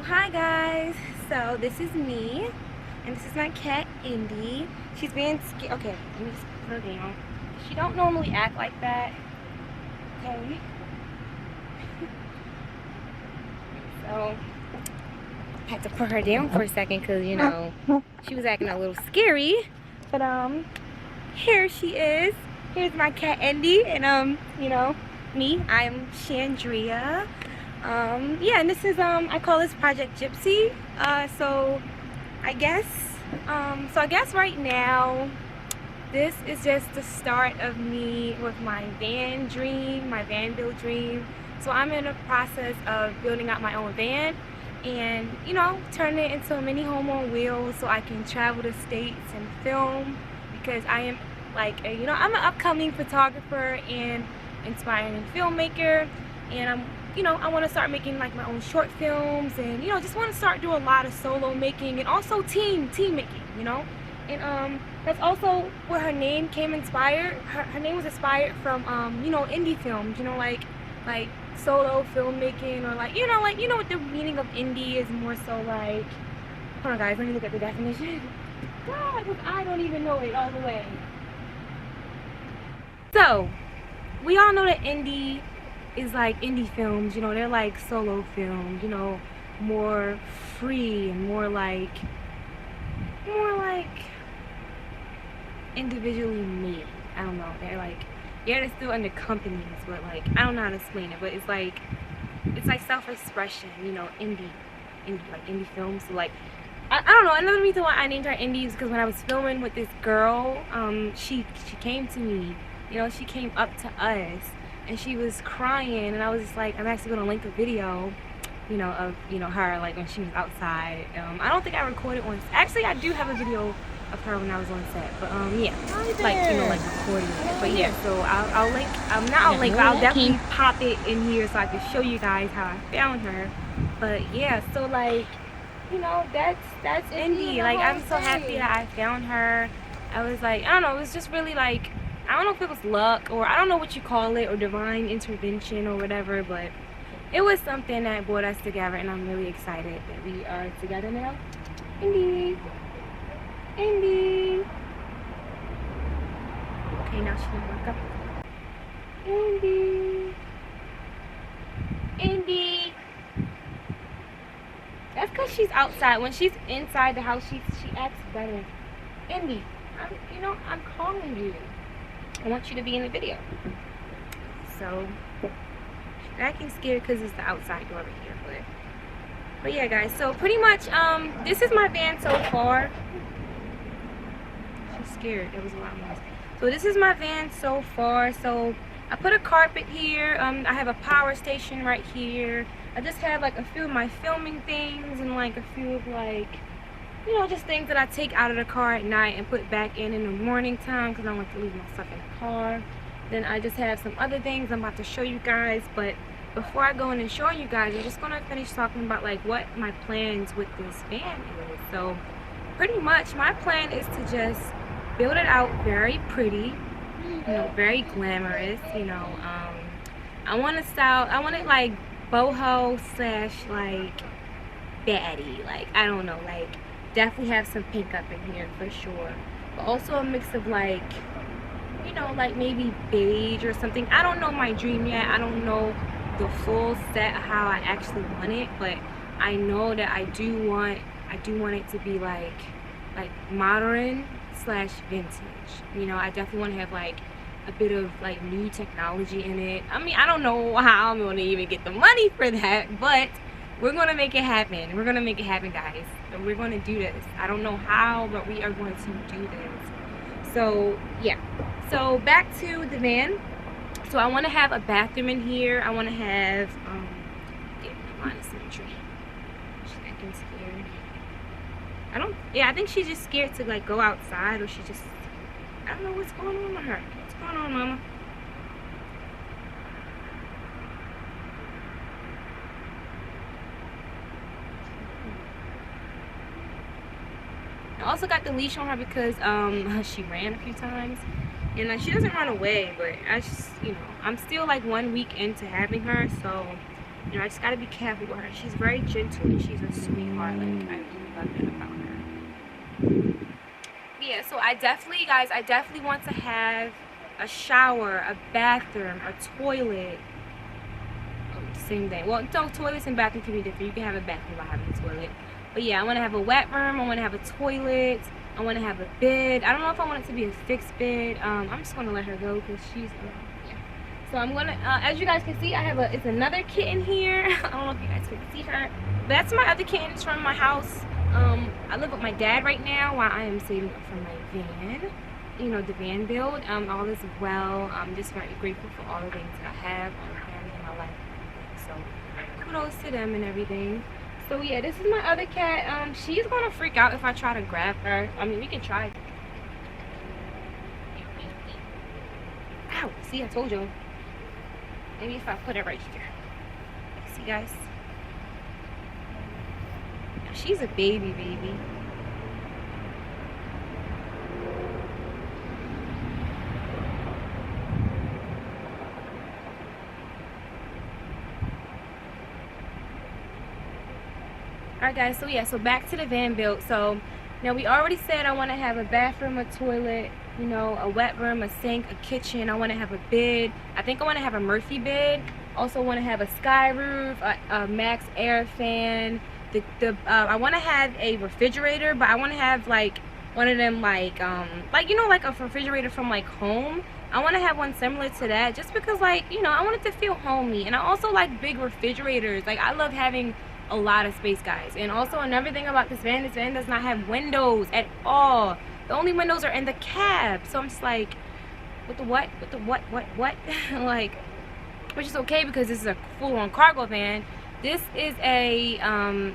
Hi guys, so this is me and this is my cat Indy. She's being scared. Okay, let me just put her down. She don't normally act like that. Okay. So I had to put her down for a second because she was acting a little scary. But here she is. Here's my cat Indy and me. I'm Chandria. Yeah, and this is I call this Project Gypsy. So I guess right now this is just the start of me with my van dream, my van build dream. So I'm in the process of building out my own van and turning it into a mini home on wheels so I can travel the states and film, because I am I'm an upcoming photographer and inspiring filmmaker, and I want to start making like my own short films, and just want to start doing a lot of solo making and also team making, and that's also where her name came inspired. Her name was inspired from indie films, like solo filmmaking, or what the meaning of indie is, more so like, hold on guys, let me look at the definition. God, because I don't even know it all the way. So we all know that indie is like indie films, they're like solo films, more free and more like individually made. I don't know, they're like, yeah, they're still under companies, but like, I don't know how to explain it, but it's like self-expression, indie like indie films. So like, I don't know, another reason why I named her Indie is because when I was filming with this girl, she came to me, she came up to us and she was crying, and I was just like, I'm actually gonna link a video, of her like when she was outside. I don't think I recorded one. Actually, I do have a video of her when I was on set, but yeah, like recording it. But yeah, so I'll link. But I'll definitely pop it in here so I can show you guys how I found her. But yeah, so like, that's Indie. Like, I'm so happy that I found her. I was like, I don't know, it was just really like, I don't know if it was luck, or I don't know what you call it, or divine intervention or whatever, but it was something that brought us together, and I'm really excited that we are together now. Indy. Indy. Okay, now she can walk up. Indy. Indy. That's because she's outside. When she's inside the house, she acts better. Indy, I'm calling you. I want you to be in the video. So she's acting scared because it's the outside door over here, but yeah guys, so pretty much this is my van so far. She's scared, there was a lot of noise. So this is my van so far. So I put a carpet here, I have a power station right here. I just have like a few of my filming things, and like a few of like, just things that I take out of the car at night and put back in the morning time, because I don't like to leave my stuff in the car. Then I just have some other things I'm about to show you guys, but before I go in and show you guys, I'm just gonna finish talking about like what my plans with this van is. So pretty much my plan is to just build it out very pretty, very glamorous, I want it like boho slash like baddie, like, I don't know, like definitely have some pink up in here for sure, but also a mix of like, like maybe beige or something. I don't know my dream yet. I don't know the full set of how I actually want it, but I know that I do want it to be like modern slash vintage. I definitely want to have like a bit of like new technology in it. I mean, I don't know how I'm gonna even get the money for that, but we're gonna make it happen. We're gonna make it happen, guys. And we're gonna do this. I don't know how, but we are going to do this. So yeah, so back to the van. So I want to have a bathroom in here. I want to have line of symmetry. She's acting scared. I think she's just scared to like go outside, or I don't know what's going on with her. What's going on, mama? I also got the leash on her because she ran a few times, and she doesn't run away, but I'm still like 1 week into having her, so You know, I just gotta be careful with her. She's very gentle and she's a sweetheart. Like, I really love that about her. Yeah, so guys, I definitely want to have a shower, a bathroom, a toilet. Same thing. Well, no, toilets and bathroom can be different. You can have a bathroom without having a toilet. But yeah, I want to have a wet room. I want to have a toilet. I want to have a bed. I don't know if I want it to be a fixed bed. I'm just going to let her go because she's, yeah. So I'm going to, as you guys can see, it's another kitten here. I don't know if you guys can see her. But that's my other kitten. It's from my house. I live with my dad right now while I am saving up for my van. You know, the van build. All is well. I'm just very grateful for all the things that I have on my family in my life. So kudos to them and everything. So yeah, this is my other cat. She's gonna freak out if I try to grab her. I mean, we can try. Ow, see, I told you. Maybe if I put it right here. See, guys? She's a baby. Alright guys, so yeah, so back to the van build. So now we already said I want to have a bathroom, a toilet, you know, a wet room, a sink, a kitchen. I want to have a bed. I think I want to have a Murphy bed. Also want to have a sky roof, a max air fan. I want to have a refrigerator, but I want to have like one of them like you know, like a refrigerator from like home. I want to have one similar to that just because, like, you know, I want it to feel homey. And I also like big refrigerators. Like, I love having a lot of space, guys. And also another thing about this van does not have windows at all. The only windows are in the cab. So I'm just like, what? Like, which is okay because this is a full-on cargo van. This is a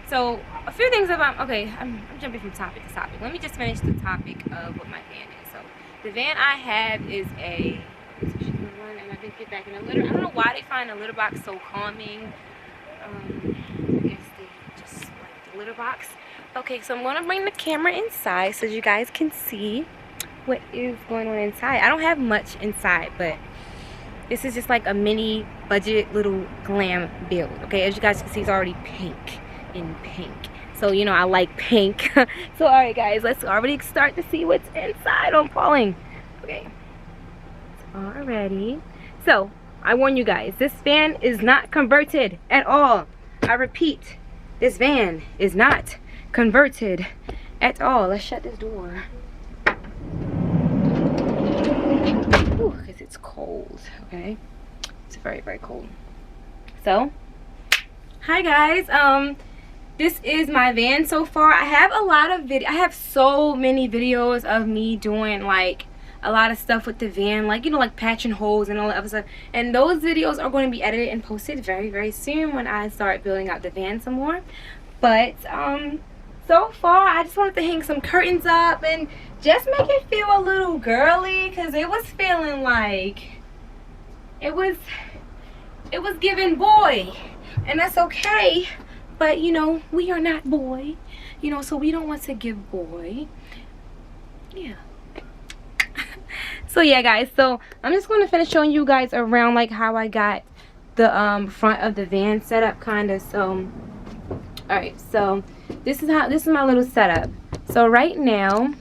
so a few things about, okay, I'm jumping from topic to topic. Let me just finish the topic of what my van is. So the van I have is a, and I didn't get back in a litter. I don't know why they find a litter box so calming. I guess they just like the litter box. Okay, so I'm going to bring the camera inside so you guys can see what is going on inside. I don't have much inside, but this is just like a mini budget little glam build. Okay, as you guys can see, it's already pink in pink. So, you know, I like pink. So, alright guys, let's already start to see what's inside. I'm falling. Okay. Alrighty. So, I warn you guys, this van is not converted at all. I repeat, this van is not converted at all. Let's shut this door. Ooh, because it's cold, okay? It's very, very cold. So, hi guys. This is my van so far. I have a lot of I have so many videos of me doing like a lot of stuff with the van, like, you know, like patching holes and all that other stuff, and those videos are going to be edited and posted very, very soon when I start building out the van some more. But so far I just wanted to hang some curtains up and just make it feel a little girly, because it was feeling like it was giving boy, and that's okay, but you know, we are not boy, you know, so we don't want to give boy. Yeah. So yeah guys, so I'm just going to finish showing you guys around like how I got the front of the van set up, kind of. So alright, so this is my little setup. So right now,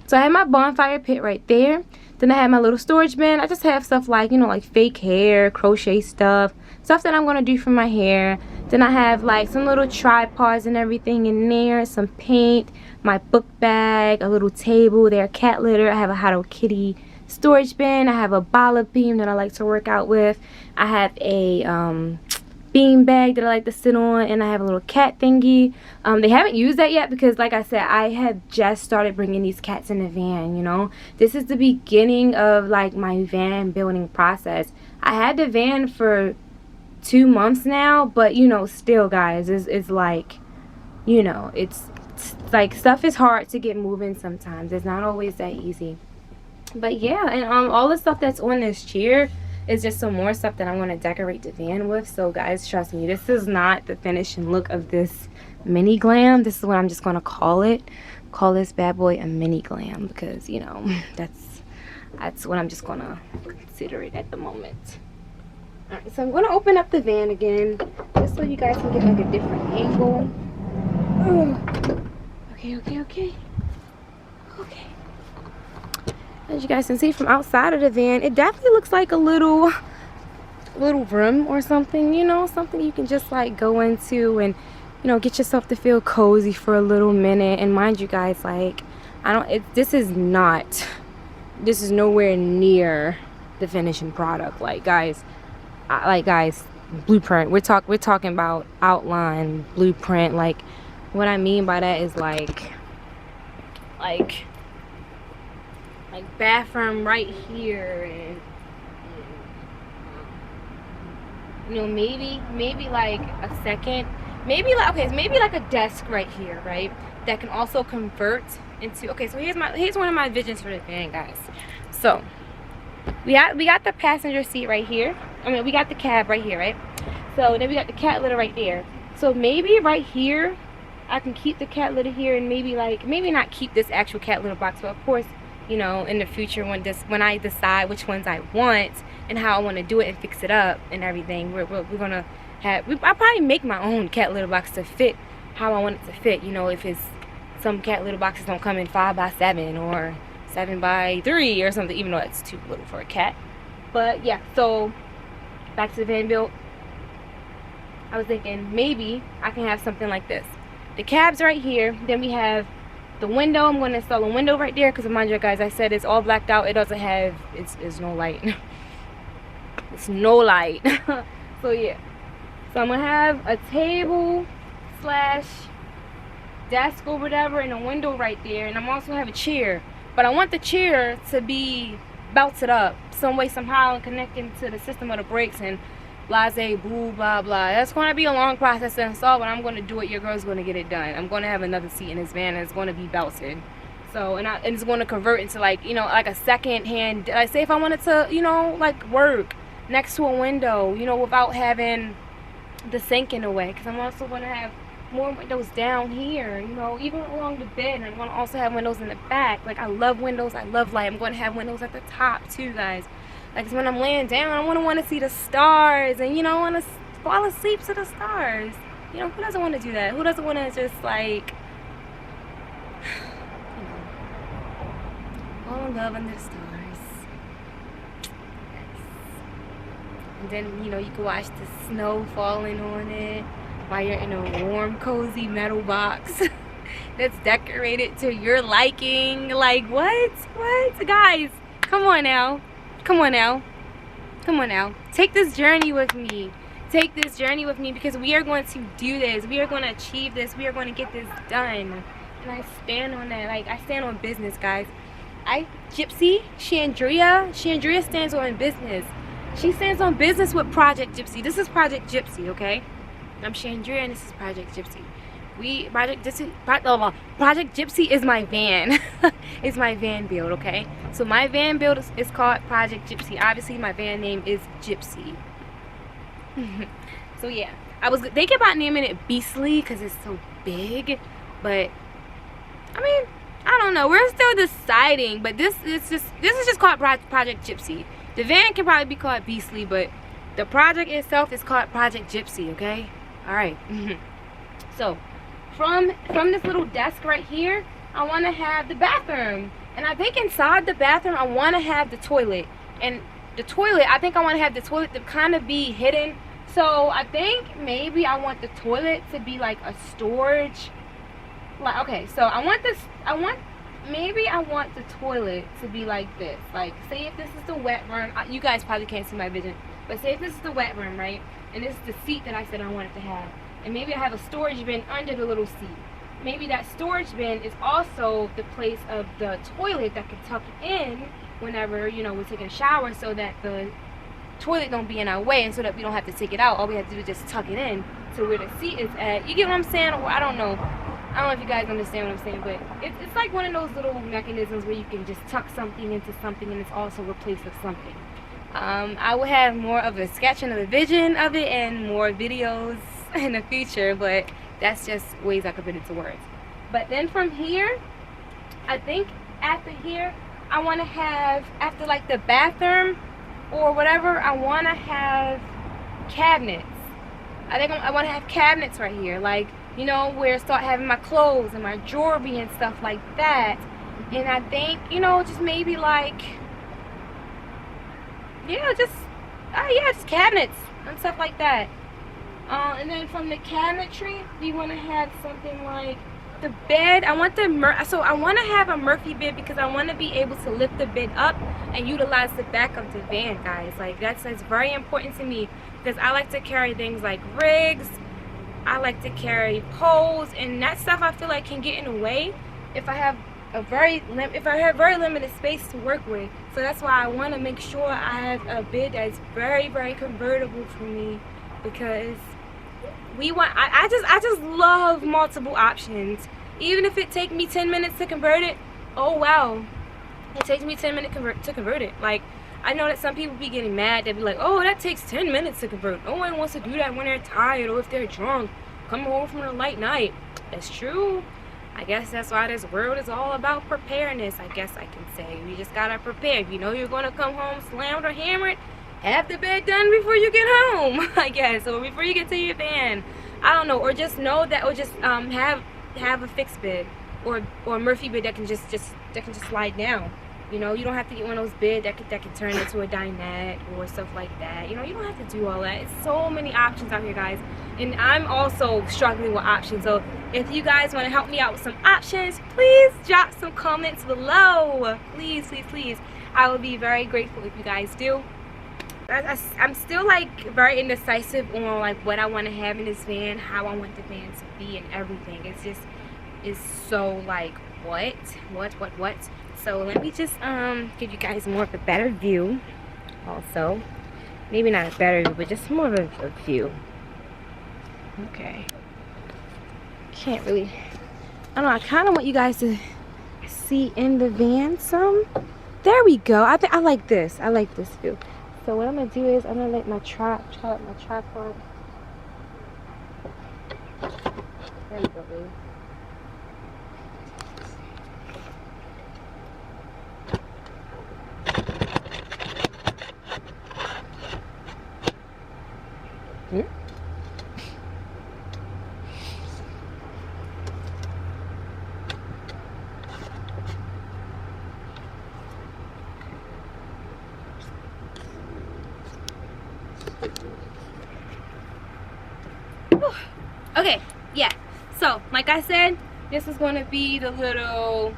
so I have my bonfire pit right there. Then I have my little storage bin. I just have stuff like, you know, like fake hair, crochet stuff that I'm going to do for my hair. Then I have like some little tripods and everything in there, some paint, my book bag, a little table there, cat litter. I have a Hello Kitty storage bin. I have a bala beam that I like to work out with. I have a bean bag that I like to sit on, and I have a little cat thingy. They haven't used that yet because, like I said, I have just started bringing these cats in the van, you know. This is the beginning of like my van building process. I had the van for 2 months now, but you know, still guys, it's like, you know, it's like stuff is hard to get moving sometimes. It's not always that easy. But yeah, and all the stuff that's on this chair is just some more stuff that I'm going to decorate the van with. So guys, trust me, this is not the finishing look of this mini glam. This is what I'm just going to call it. Call this bad boy a mini glam, because, you know, that's what I'm just going to consider it at the moment. Alright, so I'm going to open up the van again. just so you guys can get like a different angle. Okay, okay. As you guys can see from outside of the van, it definitely looks like a little room or something, you know, something you can just like go into and, you know, get yourself to feel cozy for a little minute. And mind you guys, like, this is nowhere near the finishing product. Like guys, blueprint. We're talking about outline, blueprint. Like, what I mean by that is like bathroom right here, and you know, maybe like a second, maybe like a desk right here, right? That can also convert into, okay, so here's one of my visions for the van, guys. So we got the passenger seat right here. I mean, we got the cab right here, right? So then we got the cat litter right there. So maybe right here I can keep the cat litter here, and maybe not keep this actual cat litter box, but of course, you know, in the future when I decide which ones I want and how I want to do it and fix it up and everything, we're gonna have, I'll probably make my own cat litter box to fit how I want it to fit. You know, if it's some cat litter boxes don't come in 5x7 or 7x3 or something, even though it's too little for a cat. But yeah, so back to the van build. I was thinking maybe I can have something like this. The cab's right here. Then we have the window. I'm going to install a window right there because, mind you guys, I said it's all blacked out. It doesn't have, it's no light. It's no light. So yeah. So I'm going to have a table / desk or whatever, and a window right there. And I'm also have a chair. But I want the chair to be belted up some way, somehow, and connecting to the system of the brakes and blase, boo, blah, blah. That's going to be a long process to install, but I'm going to do it. Your girl's going to get it done. I'm going to have another seat in this van, and it's going to be belted. So, and it's going to convert into, like, you know, like a second hand, like, say if I wanted to, you know, like, work next to a window, you know, without having the sink in the way, because I'm also going to have more windows down here, you know, even along the bed. And I'm going to also have windows in the back. Like, I love windows. I love light. I'm going to have windows at the top, too, guys. Like, when I'm laying down, I want to see the stars, and, you know, I want to fall asleep to the stars. You know, who doesn't want to do that? Who doesn't want to just, like, you know, fall in love under the stars? Yes. And then, you know, you can watch the snow falling on it while you're in a warm, cozy metal box that's decorated to your liking. Like, what? Guys, come on now. Take this journey with me. Because we are going to do this. We are going to achieve this. We are going to get this done. And I stand on that. Like, I stand on business, guys. Gypsy, Chandria stands on business. She stands on business with Project Gypsy. This is Project Gypsy, okay? I'm Chandria, and this is Project Gypsy. Project Gypsy is my van. It's my van build, okay? So my van build is called Project Gypsy. Obviously, my van name is Gypsy. So yeah, I was thinking about naming it Beastly because it's so big, but I mean, I don't know. We're still deciding, but this is just called Project Gypsy. The van can probably be called Beastly, but the project itself is called Project Gypsy, okay? All right. So from this little desk right here, I want to have the bathroom. And I think inside the bathroom, I want to have the toilet. And the toilet, I think I want to have the toilet to kind of be hidden. So I think maybe I want the toilet to be like a storage. Like, okay, so maybe I want the toilet to be like this. Like, say if this is the wet room. You guys probably can't see my vision. But say if this is the wet room, right? And this is the seat that I said I wanted to have. And maybe I have a storage bin under the little seat. Maybe that storage bin is also the place of the toilet that can tuck in whenever, you know, we're taking a shower, so that the toilet don't be in our way, and so that we don't have to take it out. All we have to do is just tuck it in to where the seat is at. You get what I'm saying? Or I don't know if you guys understand what I'm saying, but it's like one of those little mechanisms where you can just tuck something into something, and it's also replaced with something. I will have more of a sketch and a vision of it and more videos in the future, but that's just ways I could put it into words. But then from here, I think after here, I want to have, after like the bathroom or whatever, I want to have cabinets. I think I want to have cabinets right here, like, you know, where I start having my clothes and my jewelry and stuff like that. And I think, you know, just maybe like, yeah, just cabinets and stuff like that. And then from the cabinetry, we want to have something like the bed. I want I want to have a Murphy bed because I want to be able to lift the bed up and utilize the back of the van, guys. Like that's very important to me because I like to carry things like rigs. I like to carry poles, and that stuff I feel like can get in the way if I have very limited space to work with. So that's why I want to make sure I have a bed that's very, very convertible for me, because I just love multiple options. Even if it takes me 10 minutes to convert it, oh wow, it takes me 10 minutes to convert it. Like, I know that some people be getting mad. They'll be like, oh, that takes 10 minutes to convert. No one wants to do that when they're tired or if they're drunk, coming home from a late night. That's true. I guess that's why this world is all about preparedness, I guess I can say. You just gotta prepare. If you know you're gonna come home slammed or hammered, have the bed done before you get home, I guess, or before you get to your van. I don't know, or just know that, or just have a fixed bed, or a Murphy bed that can just slide down. You know, you don't have to get one of those beds that can turn into a dinette or stuff like that. You know, you don't have to do all that. It's so many options out here, guys. And I'm also struggling with options. So if you guys want to help me out with some options, please drop some comments below. Please, please, please. I would be very grateful if you guys do. I'm still like very indecisive on like what I want to have in this van, how I want the van to be, and everything. It's so like what. So let me just give you guys more of a better view. Also, maybe not a better view, but just more of a view. Okay. Can't really. I don't know. I kind of want you guys to see in the van some. There we go. I think I like this. I like this view. So what I'm gonna do is I'm gonna let my tripod. There we go, baby. Okay, yeah. So, like I said, this is going to be the little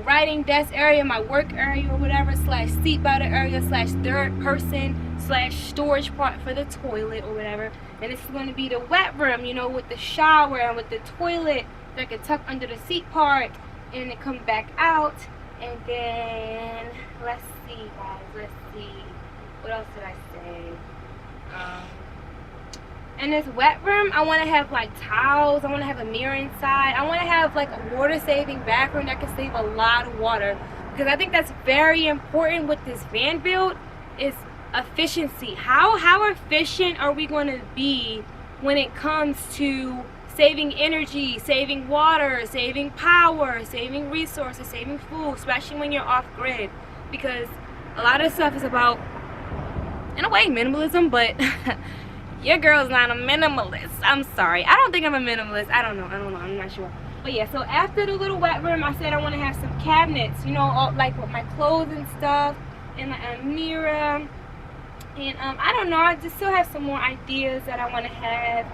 writing desk area, my work area or whatever, slash seat belter area, slash third person, slash storage part for the toilet or whatever. And this is going to be the wet room, you know, with the shower and with the toilet that can tuck under the seat part and then come back out. And then, let's see, guys, let's see. What else did I say? In this wet room, I want to have like towels. I want to have a mirror inside. I want to have like a water-saving bathroom that can save a lot of water, because I think that's very important with this van build is efficiency. How efficient are we going to be when it comes to saving energy, saving water, saving power, saving resources, saving food, especially when you're off grid? Because a lot of stuff is about, in a way, minimalism, but your girl's not a minimalist. I'm sorry. I don't think I'm a minimalist. I don't know. I'm not sure. But yeah, so after the little wet room, I said I want to have some cabinets, you know, all, like with my clothes and stuff, and a mirror. And I don't know. I just still have some more ideas that I want to have.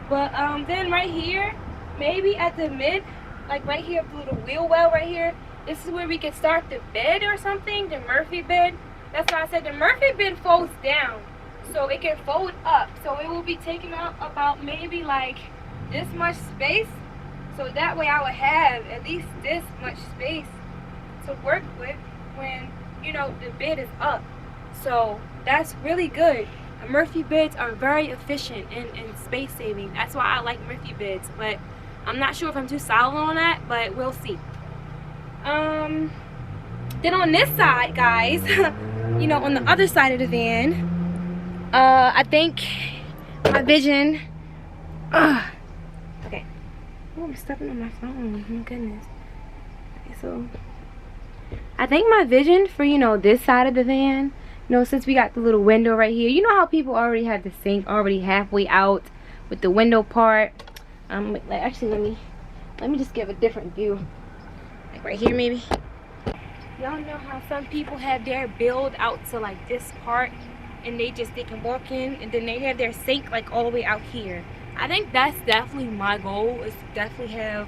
But then right here, maybe at the mid, like right here, the little wheel well right here, this is where we can start the bed or something, the Murphy bed. That's why I said the Murphy bed folds down, so it can fold up. So it will be taking up about maybe like this much space. So that way I would have at least this much space to work with when, you know, the bed is up. So that's really good. Murphy beds are very efficient and space saving. That's why I like Murphy beds. But I'm not sure if I'm too solid on that, but we'll see. Then on this side, guys, you know, on the other side of the van, I think my vision, okay. Oh, I'm stepping on my phone, oh my goodness. Okay, so I think my vision for, you know, this side of the van, You know, since we got the little window right here. You know how people already have the sink already halfway out with the window part. Like, actually, let me just give a different view. Like right here, maybe. Y'all know how some people have their build out to like this part, and they can walk in, and then they have their sink like all the way out here. I think that's definitely my goal, is to definitely have,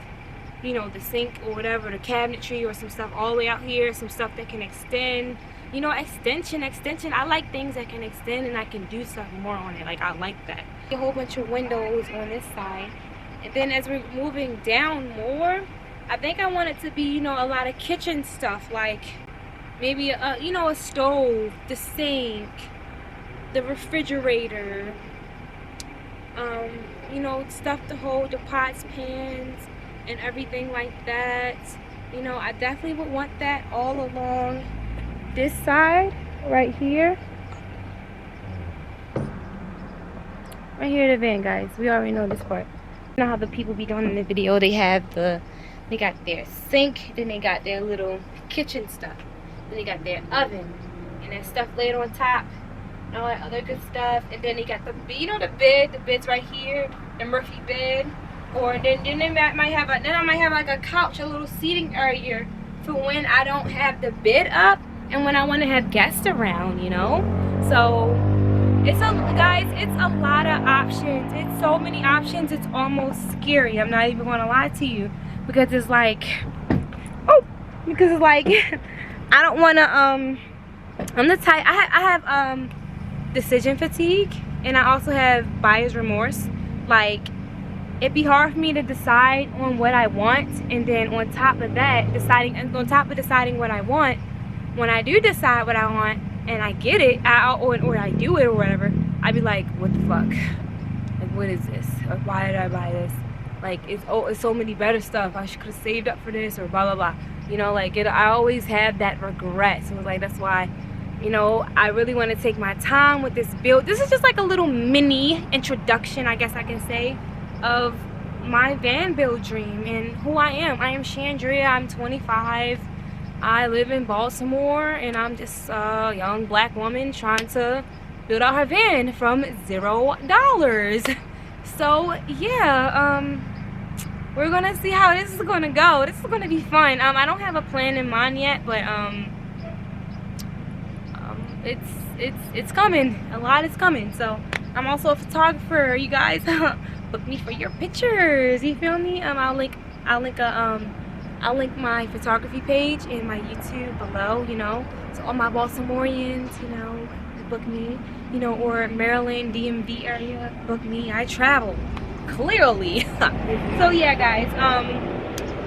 you know, the sink or whatever, the cabinetry or some stuff all the way out here, some stuff that can extend. You know, extension. I like things that can extend and I can do stuff more on it. Like, I like that. A whole bunch of windows on this side. And then as we're moving down more, I think I want it to be, you know, a lot of kitchen stuff. Like, maybe, you know, a stove, the sink, the refrigerator. You know, stuff to hold the pots, pans, and everything like that. You know, I definitely would want that all along this side right here. Right here, the van, guys. We already know this part. You know how the people be doing in the video, they got their sink, then they got their little kitchen stuff, then they got their oven and that stuff laid on top, and all that other good stuff. And then they got the, you know, the bed's right here, the Murphy bed. Or then they might have like a couch, a little seating area for when I don't have the bed up and when I want to have guests around, you know. So it's a lot of options. It's so many options, it's almost scary. I'm not even gonna lie to you, because it's like, I don't want to I'm the type, I have decision fatigue, and I also have buyer's remorse. Like, it'd be hard for me to decide on what I want, and then on top of deciding what I want, when I do decide what I want and I get it, or I do it or whatever, I'd be like, what the fuck? Like, what is this? Or why did I buy this? Like, it's so many better stuff. I could have saved up for this, or blah blah blah. You know, like, I always have that regret. So it's like, that's why, you know, I really want to take my time with this build. This is just like a little mini introduction, I guess I can say, of my van build dream and who I am. I am Chandria. I'm 25. I live in Baltimore, and I'm just a young black woman trying to build out her van from $0. So yeah, we're gonna see how this is gonna go. This is gonna be fun. I don't have a plan in mind yet, but it's coming. A lot is coming. So I'm also a photographer, you guys. Book me for your pictures, you feel me? I'll link my photography page and my YouTube below, you know, so all my Baltimoreans, you know, book me, you know, or Maryland, DMV area, book me. I travel, clearly. So yeah, guys,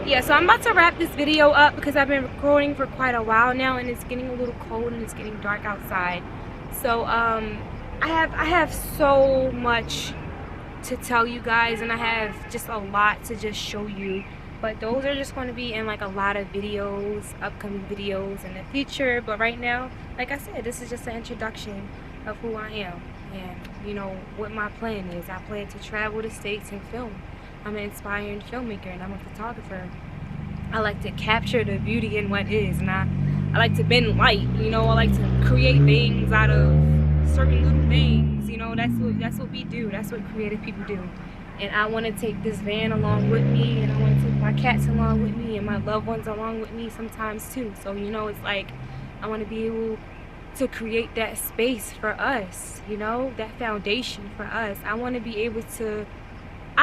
yeah, so I'm about to wrap this video up because I've been recording for quite a while now, and it's getting a little cold and it's getting dark outside. So I have so much to tell you guys, and I have just a lot to just show you, but those are just going to be in like a lot of videos, upcoming videos in the future. But right now, like I said, this is just an introduction of who I am and, you know, what my plan is. I plan to travel the states and film. I'm an inspiring filmmaker, and I'm a photographer. I like to capture the beauty in what is, and I like to bend light, you know. I like to create things out of certain little things, you know. That's what we do. That's what creative people do. And I want to take this van along with me, and I want to take my cats along with me, and my loved ones along with me sometimes too. So, you know, it's like I want to be able to create that space for us, you know, that foundation for us. I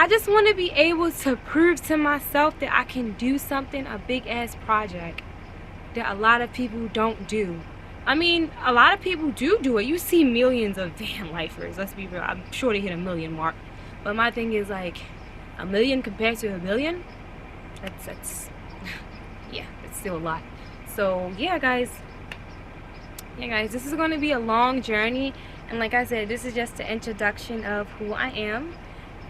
just want to be able to prove to myself that I can do something, a big ass project that a lot of people don't do. I mean, a lot of people do it. You see millions of van lifers, let's be real. I'm sure they hit a million mark. But my thing is, like, a million compared to a billion, that's yeah, it's still a lot. So yeah, guys, this is going to be a long journey, and like I said, this is just the introduction of who I am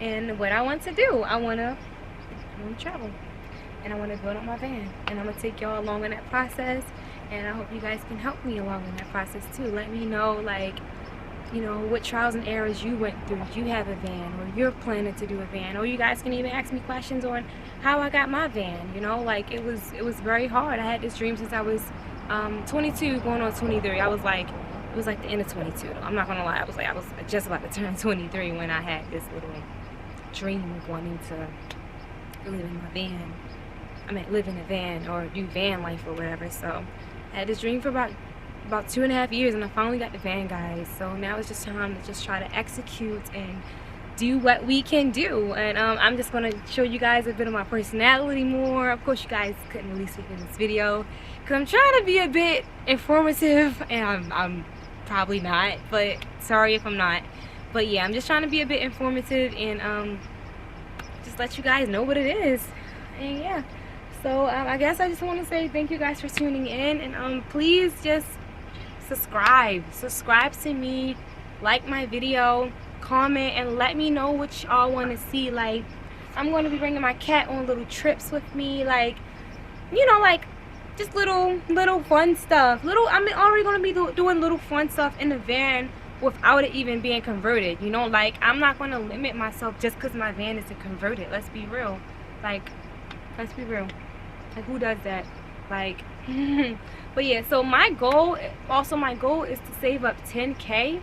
and what I want to do. I want to travel, and I want to build up my van, and I'm going to take y'all along in that process, and I hope you guys can help me along in that process too. Let me know, like, you know, what trials and errors you went through. Do you have a van, or you're planning to do a van? Or you guys can even ask me questions on how I got my van. You know, like, it was very hard. I had this dream since I was 22 going on 23. I was like, It was like the end of 22 though. I'm not gonna lie, I was just about to turn 23 when I had this little dream of wanting to live in my van. I mean, live in a van or do van life or whatever. So I had this dream for about 2.5 years, and I finally got the van, guys. So now it's just time to just try to execute and do what we can do. And I'm just gonna show you guys a bit of my personality more. Of course, you guys couldn't really see it in this video because I'm trying to be a bit informative, and I'm probably not, but sorry if I'm not. But yeah, I'm just trying to be a bit informative and just let you guys know what it is. And yeah, so I guess I just want to say thank you guys for tuning in, and please just subscribe to me, like my video, comment, and let me know what y'all want to see. Like, I'm going to be bringing my cat on little trips with me, like, you know, like just little fun stuff. I'm already going to be doing little fun stuff in the van without it even being converted, you know. Like, I'm not going to limit myself just because my van isn't converted. Let's be real. Like, let's be real. Like, who does that? Like, but yeah, so my goal is to save up 10K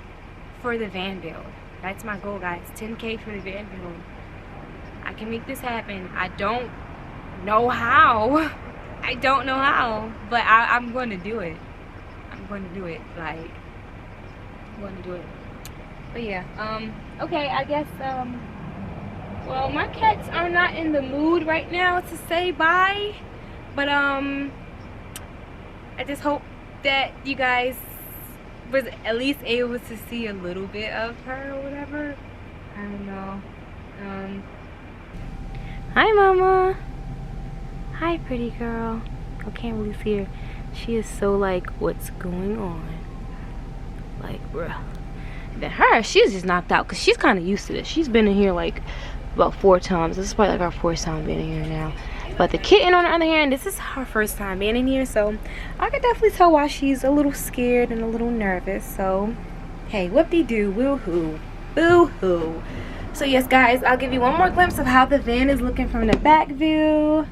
for the van build. That's my goal, guys. 10K for the van build. I can make this happen. I don't know how. I don't know how, but I'm going to do it. I'm going to do it. Like, I'm going to do it. But yeah, okay, I guess, well, my cats are not in the mood right now to say bye, but I just hope that you guys was at least able to see a little bit of her or whatever. I don't know. Hi, Mama. Hi, pretty girl. I can't really see her. She is so like, what's going on? Like, bruh. Then her, she's just knocked out because she's kind of used to this. She's been in here like about 4 times. This is probably like our 4th time being in here now. But the kitten, on the other hand, this is her first time being in here, so I can definitely tell why she's a little scared and a little nervous. So, hey, whoop-de-doo, woo-hoo, boo-hoo. So yes, guys, I'll give you one more glimpse of how the van is looking from the back view.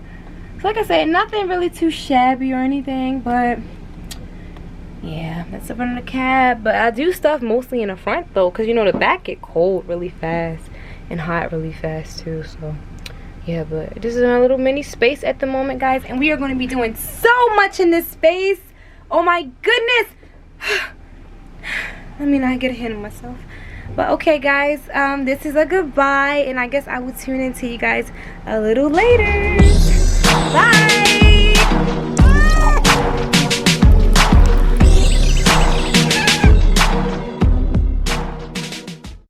So like I said, nothing really too shabby or anything, but yeah, that's the front of the cab. But I do stuff mostly in the front though, because you know the back get cold really fast and hot really fast too. So yeah, but this is a little mini space at the moment, guys, and we are going to be doing so much in this space. Oh my goodness. Let me not get ahead of myself. But okay, guys, this is a goodbye, and I guess I will tune in to you guys a little later. Bye.